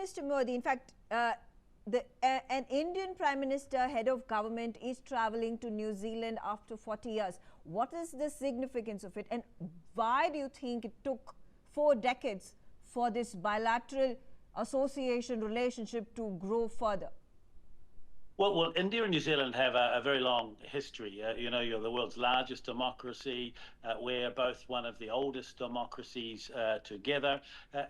Minister Modi, in fact, an Indian Prime Minister, head of government, is traveling to New Zealand after 40 years. What is the significance of it, and why do you think it took 4 decades for this bilateral association relationship to grow further? Well, India and New Zealand have a very long history. You're the world's largest democracy. We're both one of the oldest democracies together.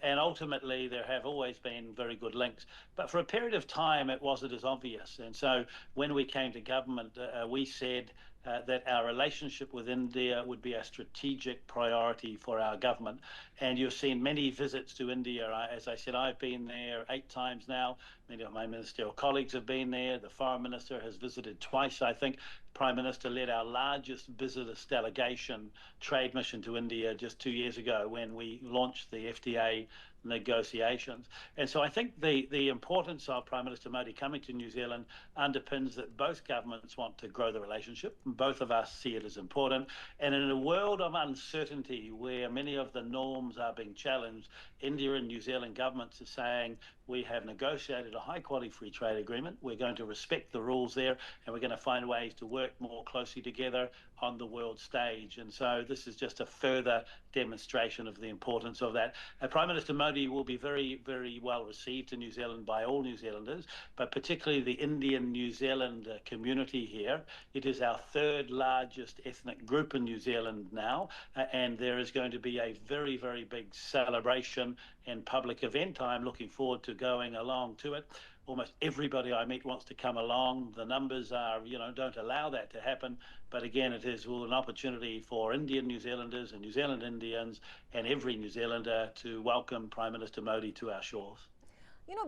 And ultimately, there have always been very good links. But for a period of time, it wasn't as obvious. And so when we came to government, we said that our relationship with India would be a strategic priority for our government. And you've seen many visits to India. As I said, I've been there 8 times now. Many of my ministerial colleagues have been there. The Foreign Minister has visited twice, I think. Prime Minister led our largest visitors delegation trade mission to India just 2 years ago when we launched the FTA negotiations. And so I think the importance of Prime Minister Modi coming to New Zealand underpins that both governments want to grow the relationship. Both of us see it as important. And in a world of uncertainty where many of the norms are being challenged, India and New Zealand governments are saying, we have negotiated a high-quality free trade agreement. We're going to respect the rules there, and we're going to find ways to work more closely together on the world stage. And so this is just a further demonstration of the importance of that. Prime Minister Modi will be very, very well received in New Zealand by all New Zealanders, but particularly the Indian New Zealand community here. It is our 3rd largest ethnic group in New Zealand now, and there is going to be a very, very big celebration and public event. I'm looking forward to going along to it. Almost everybody I meet wants to come along. The numbers are, don't allow that to happen. But again, it is an opportunity for Indian New Zealanders and New Zealand Indians and every New Zealander to welcome Prime Minister Modi to our shores.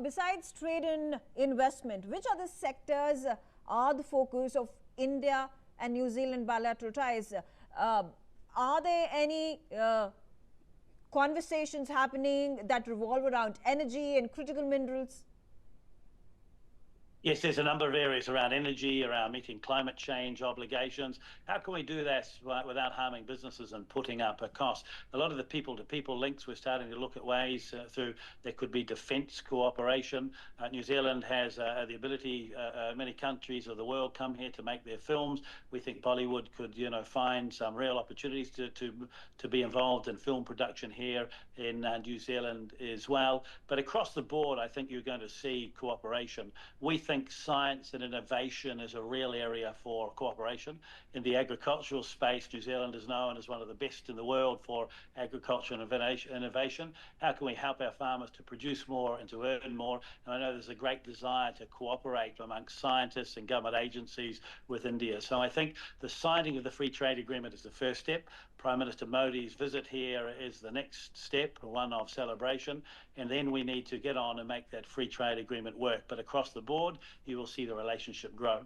Besides trade and investment, which other sectors are the focus of India and New Zealand bilateral ties? Are there any conversations happening that revolve around energy and critical minerals? Yes, there's a number of areas around energy, around meeting climate change obligations. How can we do that without harming businesses and putting up a cost? A lot of the people-to-people links, we're starting to look at ways through, there could be defence cooperation. New Zealand has the ability, many countries of the world come here to make their films. We think Bollywood could, find some real opportunities to be involved in film production here in New Zealand as well. But across the board, I think you're going to see cooperation. We think science and innovation is a real area for cooperation. In the agricultural space, New Zealand is known as one of the best in the world for agriculture and innovation. How can we help our farmers to produce more and to earn more? And I know there's a great desire to cooperate amongst scientists and government agencies with India. So I think the signing of the free trade agreement is the first step. Prime Minister Modi's visit here is the next step, one of celebration, and then we need to get on and make that free trade agreement work. But across the board, you will see the relationship grow.